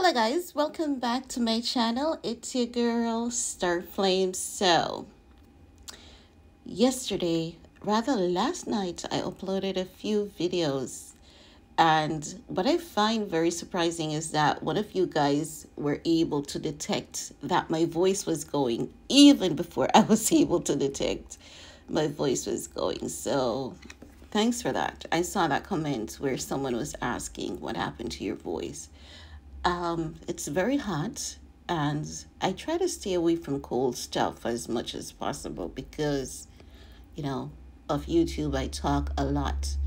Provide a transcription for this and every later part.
Hello guys, welcome back to my channel. It's your girl Starflame. So yesterday, rather last night, I uploaded a few videos, and what I find very surprising is that one of you guys were able to detect that my voice was going even before I was able to detect my voice was going. So thanks for that. I saw that comment where someone was asking what happened to your voice. It's very hot, and I try to stay away from cold stuff as much as possible because, you know, of YouTube, I talk a lot.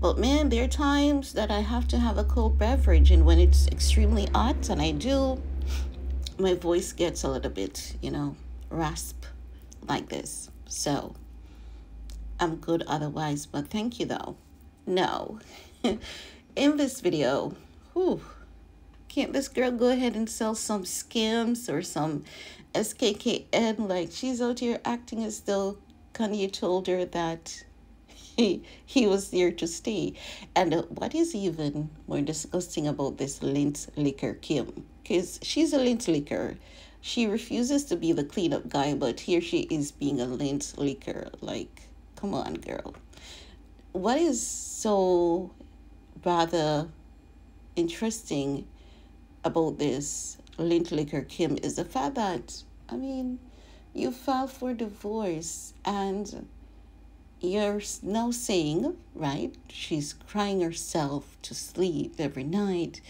But man, there are times that I have to have a cold beverage, and when it's extremely hot, and I do, my voice gets a little bit, rasp like this. So I'm good otherwise, but thank you though. No. In this video, whew, can't this girl go ahead and sell some skims or some SKKN? Like, she's out here acting as though Kanye told her that he was there to stay. And what is even more disgusting about this Lint liquor Kim? Because she's a Lint liquor. She refuses to be the cleanup guy, but here she is being a Lint liquor. Like, come on, girl. What is so rather interesting about this Lint liquor Kim is the fact that, you filed for divorce and you're now saying, right? She's crying herself to sleep every night,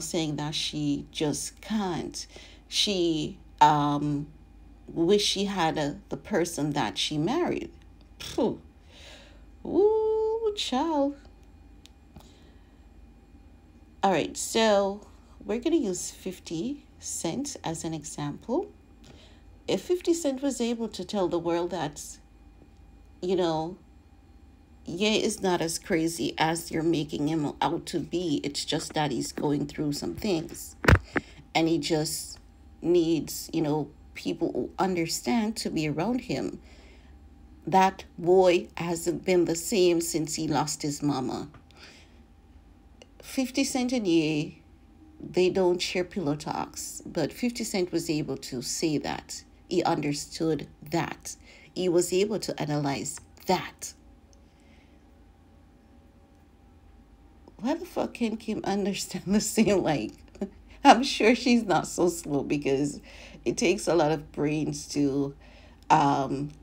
saying that she just can't. She wish she had the person that she married. Phew. Ooh, child. All right, so we're going to use 50 Cent as an example. If 50 Cent was able to tell the world that, Ye is not as crazy as you're making him out to be. It's just that he's going through some things. And he just needs, people who understand to be around him. That boy hasn't been the same since he lost his mama. 50 Cent and Ye, they don't share pillow talks, but 50 Cent was able to say that. He understood that. He was able to analyze that. Why the fuck can Kim understand the same? Like, I'm sure she's not so slow because it takes a lot of brains to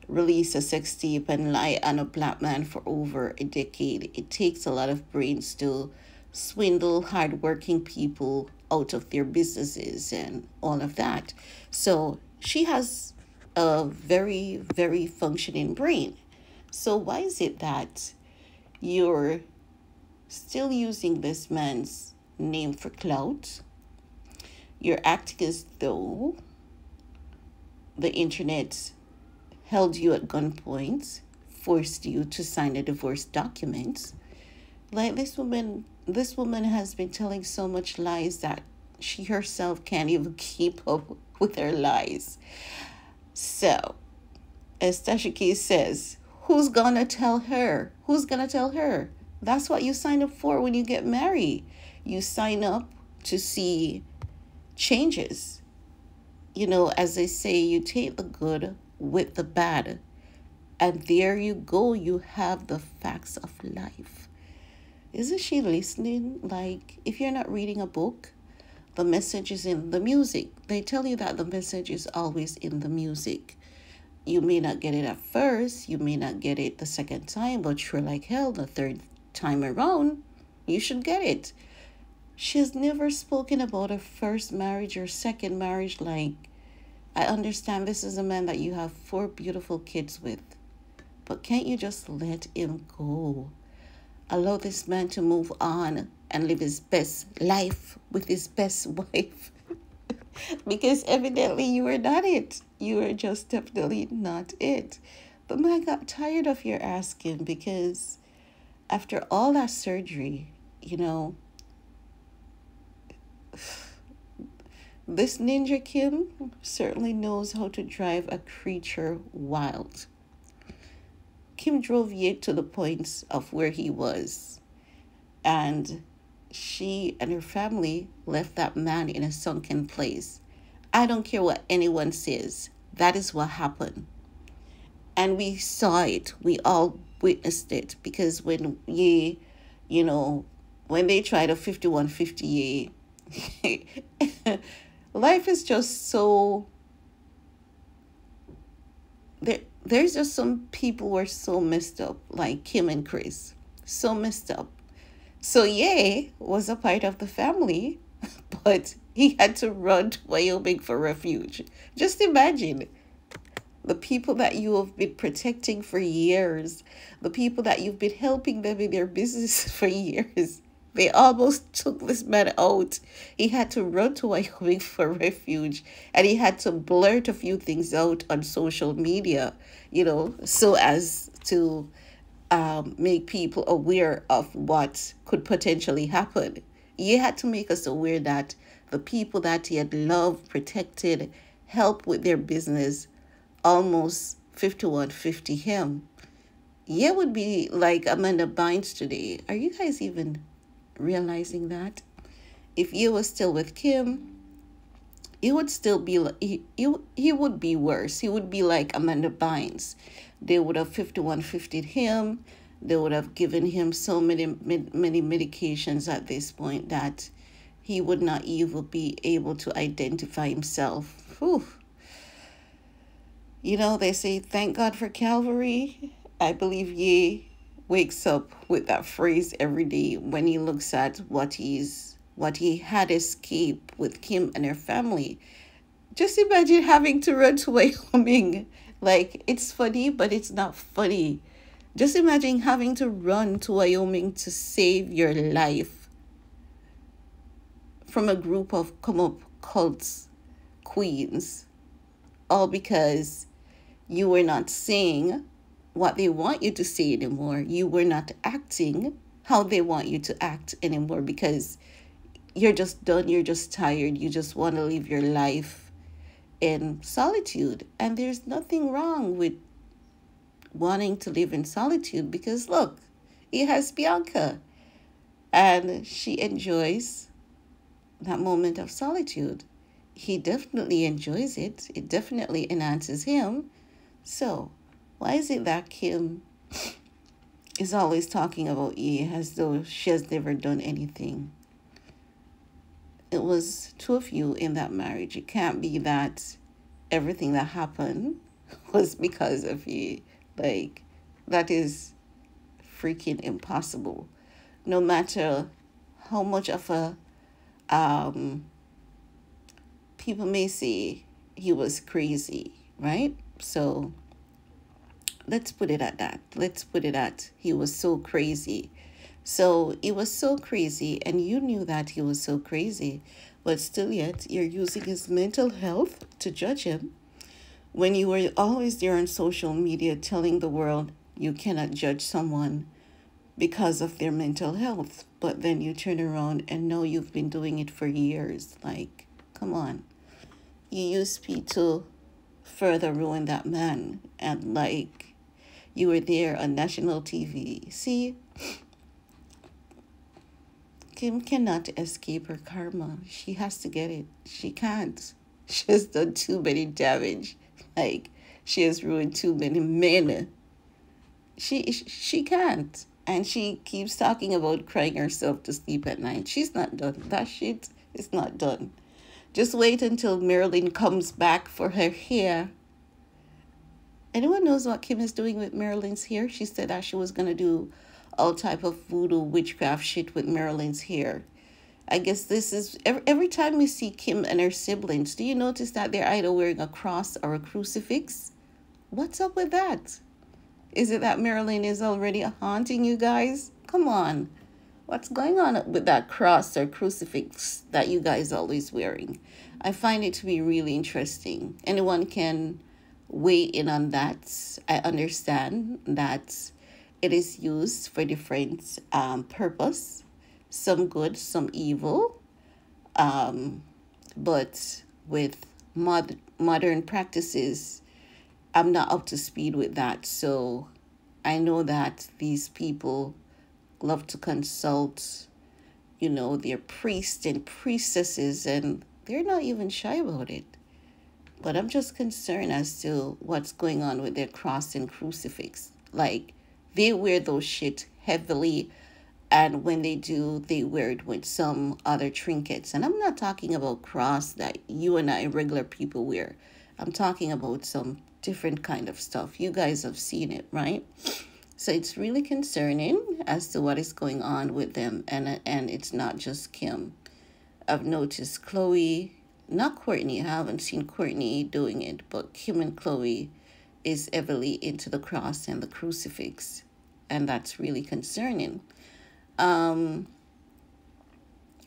release a sex tape and lie on a black man for over a decade. It takes a lot of brains to swindle hardworking people out of their businesses and all of that. So she has a very, very functioning brain. So why is it that you're still using this man's name for clout? You're acting as though the internet held you at gunpoint, forced you to sign a divorce document. Like, this woman has been telling so much lies that she herself can't even keep up with her lies. So, as Tasha K says, who's gonna tell her? Who's gonna tell her? That's what you sign up for when you get married. You sign up to see changes. As they say, you take the good with the bad. And there you go, you have the facts of life. Isn't she listening? Like, if you're not reading a book, the message is in the music. They tell you that the message is always in the music. You may not get it at first, you may not get it the second time, but sure like hell, the third time around, you should get it. She has never spoken about her first marriage or second marriage. Like, I understand this is a man that you have 4 beautiful kids with, but can't you just let him go? Allow this man to move on and live his best life with his best wife. Because evidently you were not it. You were just definitely not it. The man got tired of your asking because after all that surgery, this Ninja Kim certainly knows how to drive a creature wild. Kim drove Ye to the point of where he was. And she and her family left that man in a sunken place. I don't care what anyone says. That is what happened. And we saw it. We all witnessed it because you know, when they tried a 5150 life is just so there's just some people who are so messed up, like Kim and Chris. So messed up. So Ye was a part of the family, but he had to run to Wyoming for refuge. Just imagine the people that you have been protecting for years, the people that you've been helping them in their business for years. They almost took this man out. He had to run to Wyoming for refuge, and he had to blurt a few things out on social media, so as to make people aware of what could potentially happen. He had to make us aware that the people that he had loved, protected, helped with their business, almost 5150 him. Yeah, would be like Amanda Bynes today. Are you guys even realizing that? If you were still with Kim, he would still be he would be worse. He would be like Amanda Bynes. They would have 5150'd him. They would have given him so many medications at this point that he would not even be able to identify himself. Whew. They say, thank God for Calvary. I believe Ye wakes up with that phrase every day when he looks at what he had escaped with Kim and her family. Just imagine having to run to Wyoming. Like, it's funny, but it's not funny. Just imagine having to run to Wyoming to save your life from a group of come up cults queens, all because you were not saying what they want you to say anymore. You were not acting how they want you to act anymore because you're just done. You're just tired. You just want to live your life in solitude. And there's nothing wrong with wanting to live in solitude because look, he has Bianca and she enjoys that moment of solitude. He definitely enjoys it. It definitely enhances him. So why is it that Kim is always talking about Ye as though she has never done anything? It was two of you in that marriage. It can't be that everything that happened was because of Ye. Like, that is freaking impossible. No matter how much of a people may say he was crazy, right? So let's put it at that. Let's put it at he was so crazy. So he was so crazy, and you knew that he was so crazy, but still yet you're using his mental health to judge him when you were always there on social media telling the world you cannot judge someone because of their mental health. But then you turn around and know you've been doing it for years. Like, come on. You use speed to further ruin that man. And like, you were there on national TV. See, Kim cannot escape her karma. She has to get it. She can't. She has done too many damage. Like, she has ruined too many men. She can't. And she keeps talking about crying herself to sleep at night. She's not done. That shit is not done. Just wait until Marilyn comes back for her hair. Anyone knows what Kim is doing with Marilyn's hair? She said that she was going to do all type of voodoo witchcraft shit with Marilyn's hair. I guess this is every time we see Kim and her siblings, do you notice that they're either wearing a cross or a crucifix? What's up with that? Is it that Marilyn is already haunting you guys? Come on. What's going on with that cross or crucifix that you guys are always wearing? I find it to be really interesting. Anyone can weigh in on that. I understand that it is used for different purpose. Some good, some evil. But with modern practices, I'm not up to speed with that. So I know that these people love to consult they're priests and priestesses, and they're not even shy about it. But I'm just concerned as to what's going on with their cross and crucifix. Like, they wear those shit heavily, and when they do, they wear it with some other trinkets. And I'm not talking about cross that you and I regular people wear. I'm talking about some different kind of stuff. You guys have seen it, right? So it's really concerning as to what is going on with them, and it's not just Kim. I've noticed Chloe, not Courtney. I haven't seen Courtney doing it, but Kim and Chloe is heavily into the cross and the crucifix, and that's really concerning. Um,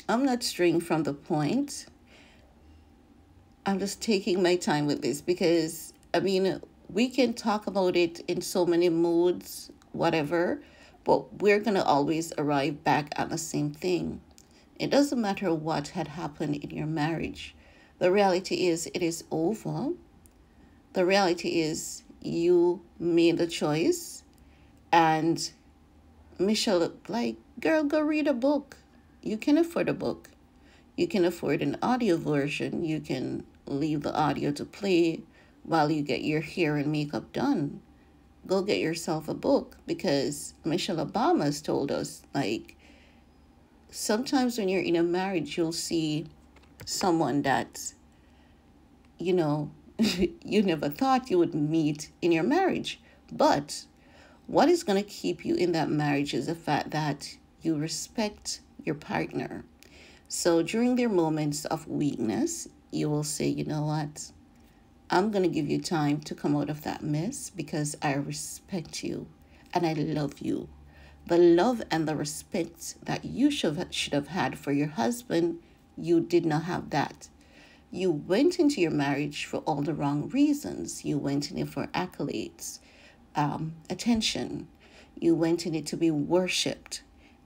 I'm not straying from the point. I'm just taking my time with this because, I mean, we can talk about it in so many moods, whatever, but we're going to always arrive back at the same thing. It doesn't matter what had happened in your marriage. The reality is, it is over. The reality is, you made a choice. And Michelle, like, girl, go read a book. You can afford a book. You can afford an audio version. You can leave the audio to play while you get your hair and makeup done. Go get yourself a book, because Michelle Obama has told us, like, sometimes when you're in a marriage, you'll see someone that, you know, you never thought you would meet in your marriage. But what is going to keep you in that marriage is the fact that you respect your partner. So during their moments of weakness, you will say, you know what? I'm going to give you time to come out of that mess because I respect you and I love you. The love and the respect that you should have had for your husband, you did not have that. You went into your marriage for all the wrong reasons. You went in it for accolades, attention. You went in it to be worshipped.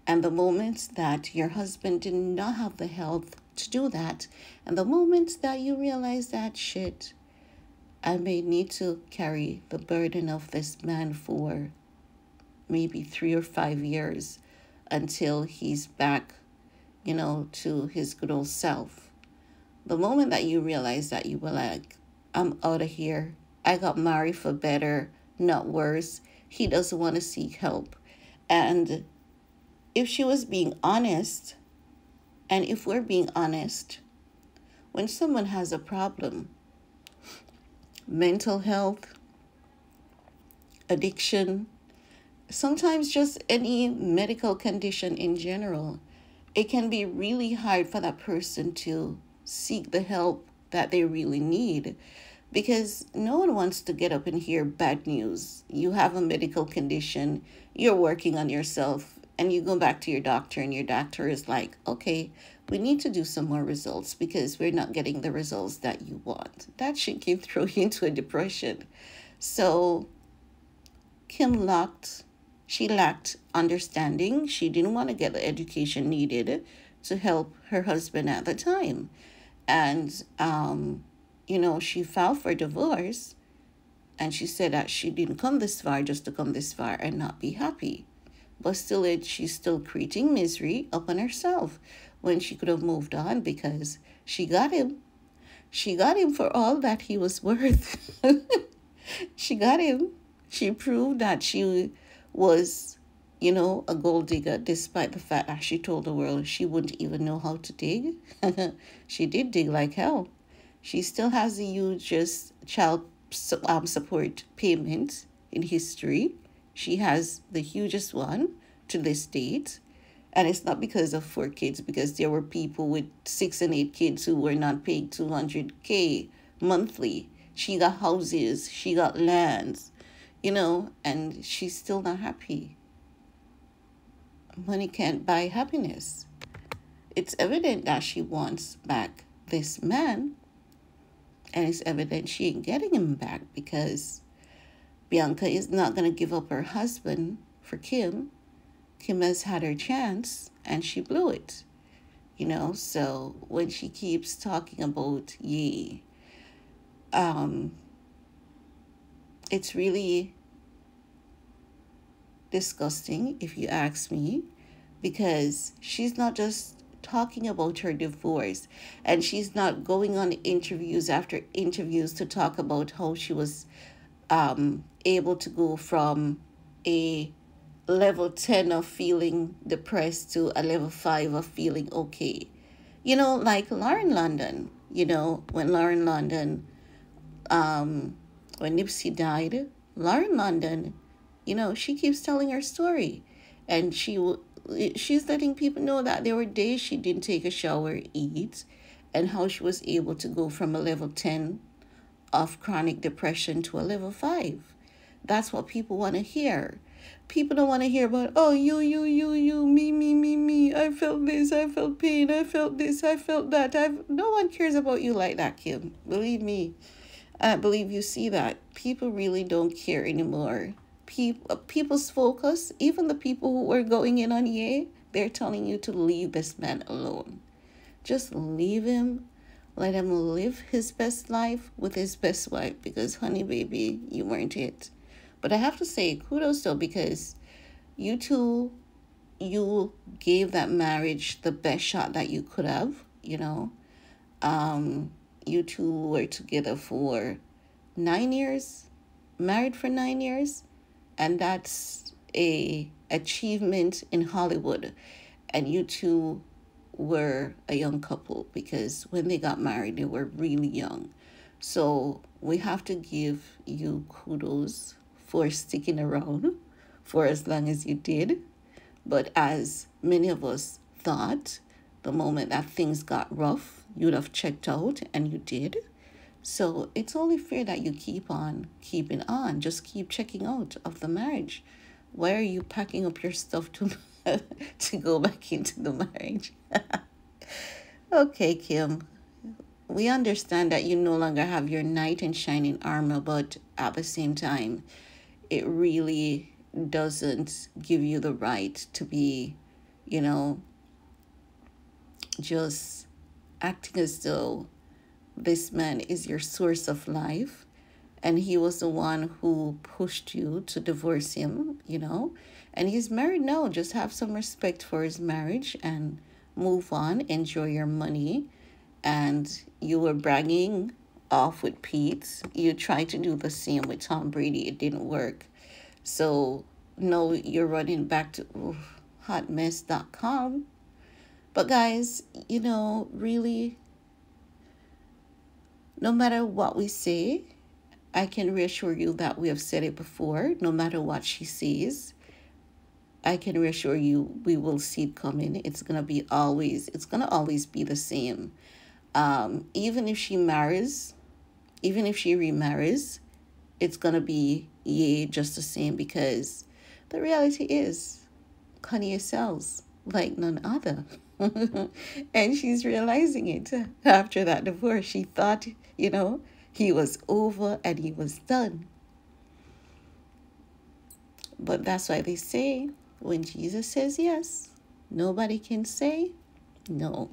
And the moment that your husband did not have the health to do that, and the moment that you realize that, shit, I may need to carry the burden of this man for maybe 3 or 5 years until he's back, to his good old self. The moment that you realize that, you were like, I'm out of here. I got married for better, not worse. He doesn't want to seek help. And if she was being honest, and if we're being honest, when someone has a problem, mental health, addiction, sometimes just any medical condition in general, it can be really hard for that person to seek the help that they really need, because no one wants to get up and hear bad news. You have a medical condition, you're working on yourself, and you go back to your doctor, and your doctor is like, okay, we need to do some more results because we're not getting the results that you want. That shit can throw you into a depression. So she lacked understanding. She didn't want to get the education needed to help her husband at the time. And, she filed for divorce, and she said that she didn't come this far just to come this far and not be happy. But still, she's still creating misery upon herself when she could have moved on because she got him. She got him for all that he was worth. She got him. She proved that she was, a gold digger, despite the fact that she told the world she wouldn't even know how to dig. She did dig like hell. She still has the hugest child support payment in history. She has the hugest one to this date. And it's not because of 4 kids, because there were people with 6 and 8 kids who were not paying $200K monthly. She got houses, she got lands, and she's still not happy. Money can't buy happiness. It's evident that she wants back this man, and it's evident she ain't getting him back because Bianca is not going to give up her husband for Kim. Kim has had her chance, and she blew it. So when she keeps talking about it's really disgusting, if you ask me, because she's not just talking about her divorce, and she's not going on interviews after interviews to talk about how she was able to go from a level 10 of feeling depressed to a level 5 of feeling okay. Like Lauren London, when Lauren London, when Nipsey died, Lauren London, she keeps telling her story. And she's letting people know that there were days she didn't take a shower, eat, and how she was able to go from a level 10 of chronic depression to a level 5. That's what people want to hear. People don't want to hear about, oh, you, me. I felt this, I felt pain, I felt this, I felt that. No one cares about you like that, Kim. Believe me. I believe you see that. People really don't care anymore. People's focus, even the people who were going in on Ye, they're telling you to leave this man alone. Just leave him. Let him live his best life with his best wife, because, honey, baby, you weren't it. But I have to say, kudos though, because you two, you gave that marriage the best shot that you could have, You two were together for 9 years, married for 9 years, and that's a achievement in Hollywood. And you two were a young couple, because when they got married, they were really young. So we have to give you kudos for sticking around for as long as you did. But as many of us thought, the moment that things got rough, you'd have checked out, and you did. So it's only fair that you keep on keeping on. Just keep checking out of the marriage. Why are you packing up your stuff to to go back into the marriage? Okay, Kim. We understand that you no longer have your knight in shining armor, but at the same time, it really doesn't give you the right to be, just acting as though this man is your source of life and he was the one who pushed you to divorce him, and he's married now. Just have some respect for his marriage and move on, enjoy your money. And you were bragging off with Pete. You tried to do the same with Tom Brady. It didn't work. So no, you're running back to hotmess.com. But guys, really, no matter what we say, I can reassure you that we have said it before. No matter what she sees, I can reassure you we will see it coming. It's gonna always be the same. Even if she remarries, it's gonna be just the same, because the reality is Kanye sells like none other. And she's realizing it after that divorce. She thought, he was over and he was done. But that's why they say, when Jesus says yes, nobody can say no.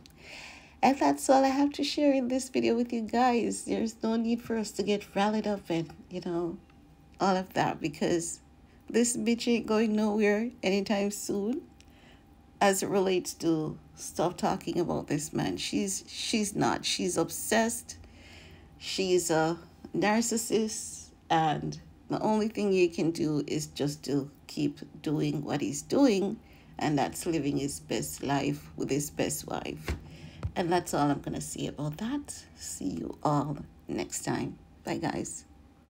And that's all I have to share in this video with you guys. There's no need for us to get rallied up and, all of that, because this bitch ain't going nowhere anytime soon as it relates to stop talking about this man. She's not. She's obsessed. She's a narcissist, and the only thing you can do is just to keep doing what he's doing, and that's living his best life with his best wife. And that's all I'm going to say about that. See you all next time. Bye, guys.